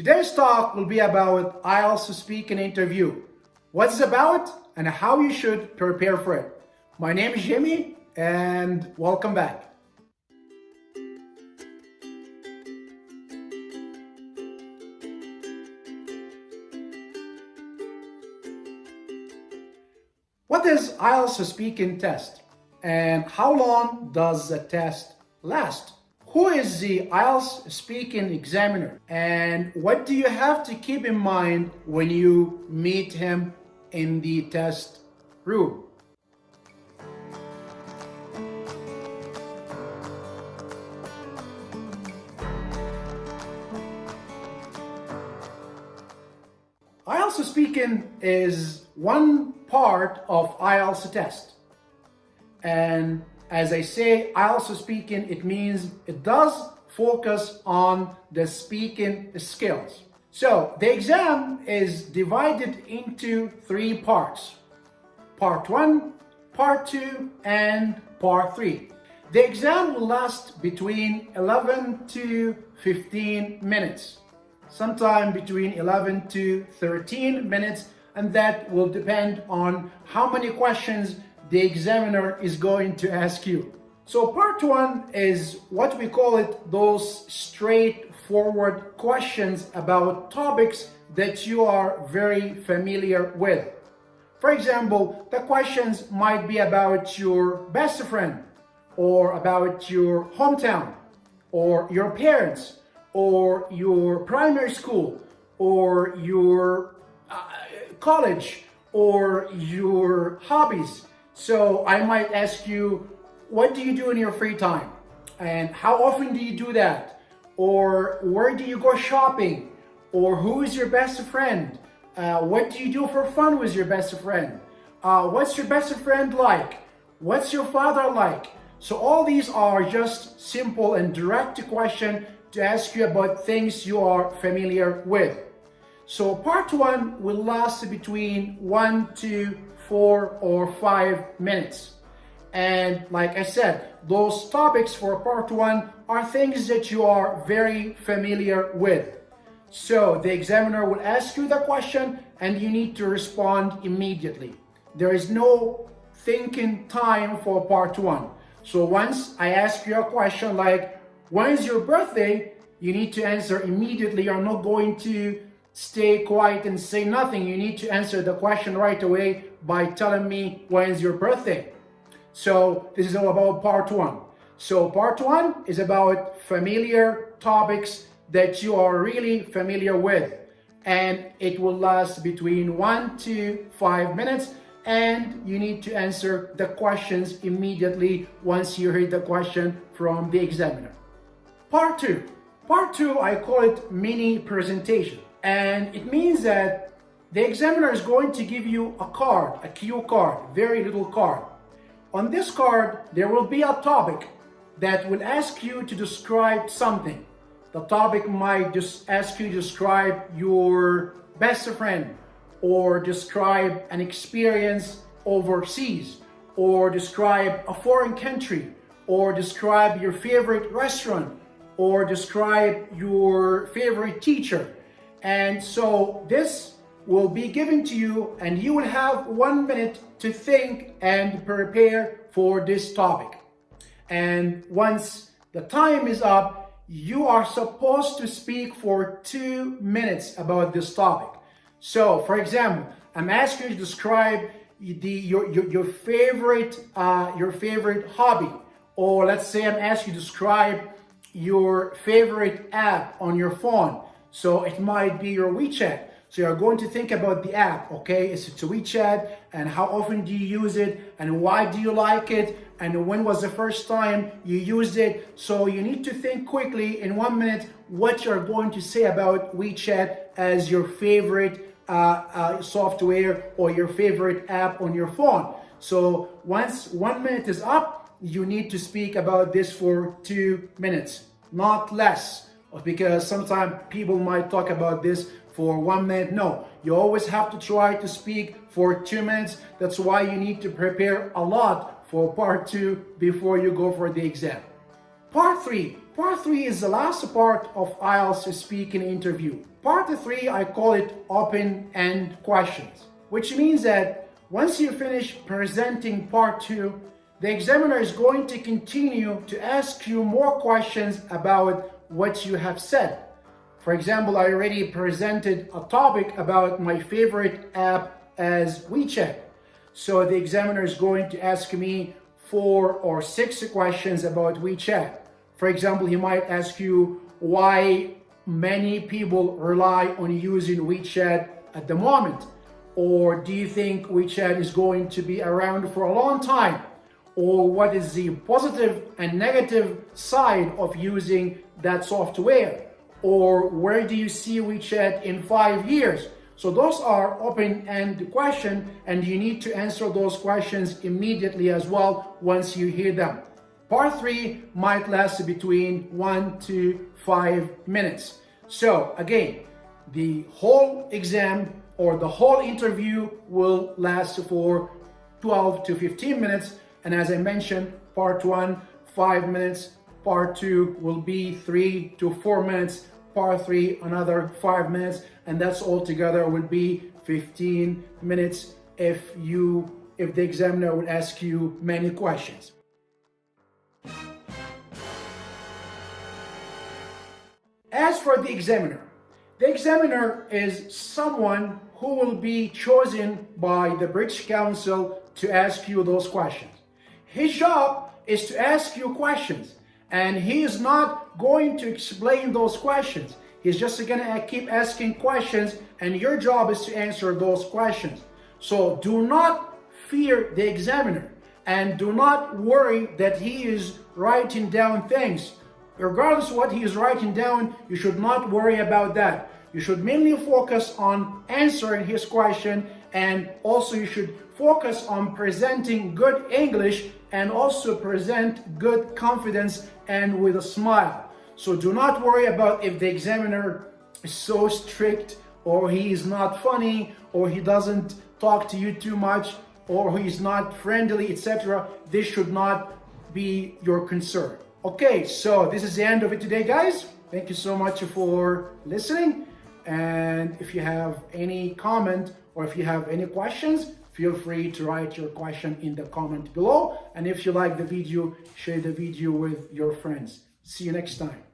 Today's talk will be about IELTS Speaking interview, what it's about and how you should prepare for it. My name is Jimmy and welcome back. What is IELTS Speaking test and how long does the test last? Who is the IELTS Speaking examiner and what do you have to keep in mind when you meet him in the test room? IELTS Speaking is one part of IELTS test. And as I say, IELTS Speaking, it means it does focus on the speaking skills. So the exam is divided into three parts. Part 1, Part 2, and Part 3. The exam will last between 11 to 15 minutes. Sometime between 11 to 13 minutes, and that will depend on how many questions the examiner is going to ask you. So part 1 is what we call it, those straightforward questions about topics that you are very familiar with. For example, the questions might be about your best friend, or about your hometown, or your parents, or your primary school, or your college, or your hobbies. So I might ask you, what do you do in your free time? And how often do you do that? Or where do you go shopping? Or who is your best friend? What do you do for fun with your best friend? What's your best friend like? What's your father like? So all these are just simple and direct questions to ask you about things you are familiar with. So part 1 will last between 1 to 4 or 5 minutes. And like I said, those topics for part 1 are things that you are very familiar with. So the examiner will ask you the question and you need to respond immediately. There is no thinking time for part 1. So once I ask you a question like, when is your birthday? You need to answer immediately. You're not going to stay quiet and say nothing. You need to answer the question right away by telling me when is your birthday. So this is all about part 1. So part 1 is about familiar topics that you are really familiar with. And it will last between 1 to 5 minutes. And you need to answer the questions immediately once you hear the question from the examiner. Part 2. Part 2, I call it mini presentation. And it means that the examiner is going to give you a card, a cue card, very little card. On this card, there will be a topic that will ask you to describe something. The topic might just ask you to describe your best friend, or describe an experience overseas, or describe a foreign country, or describe your favorite restaurant, or describe your favorite teacher. And so this will be given to you and you will have 1 minute to think and prepare for this topic. And once the time is up, you are supposed to speak for 2 minutes about this topic. So for example, I'm asking you to describe your favorite hobby, or let's say I'm asking you to describe your favorite app on your phone. So it might be your WeChat. So you're going to think about the app, okay? It's a WeChat, and how often do you use it, and why do you like it, and when was the first time you used it? So you need to think quickly in 1 minute what you're going to say about WeChat as your favorite software or your favorite app on your phone. So once 1 minute is up, you need to speak about this for 2 minutes, not less, because sometimes people might talk about this for 1 minute. No, you always have to try to speak for 2 minutes. That's why you need to prepare a lot for part 2 before you go for the exam. Part 3 Part 3 is the last part of IELTS speaking interview. Part 3, I call it open-end questions, which means that once you finish presenting part 2, the examiner is going to continue to ask you more questions about what you have said. For example, I already presented a topic about my favorite app as WeChat. So the examiner is going to ask me 4 or 6 questions about WeChat. For example, he might ask you why many people rely on using WeChat at the moment. Or do you think WeChat is going to be around for a long time? Or what is the positive and negative side of using that software? Or where do you see WeChat in 5 years? So those are open-end questions, and you need to answer those questions immediately as well once you hear them. Part 3 might last between 1 to 5 minutes. So again, the whole exam or the whole interview will last for 12 to 15 minutes. And as I mentioned, part 1, 5 minutes. Part 2 will be 3 to 4 minutes. Part 3, another 5 minutes. And that's all together will be 15 minutes if the examiner would ask you many questions. As for the examiner is someone who will be chosen by the British Council to ask you those questions. His job is to ask you questions, and he is not going to explain those questions. He's just going to keep asking questions, and your job is to answer those questions. So do not fear the examiner, and do not worry that he is writing down things. Regardless of what he is writing down, you should not worry about that. You should mainly focus on answering his question, and also you should focus on presenting good English and also present good confidence and with a smile. So do not worry about if the examiner is so strict, or he is not funny, or he doesn't talk to you too much, or he's not friendly, etc. This should not be your concern. Okay, so this is the end of it today, guys. Thank you so much for listening. And if you have any comment or if you have any questions, feel free to write your question in the comment below. And if you like the video, share the video with your friends. See you next time.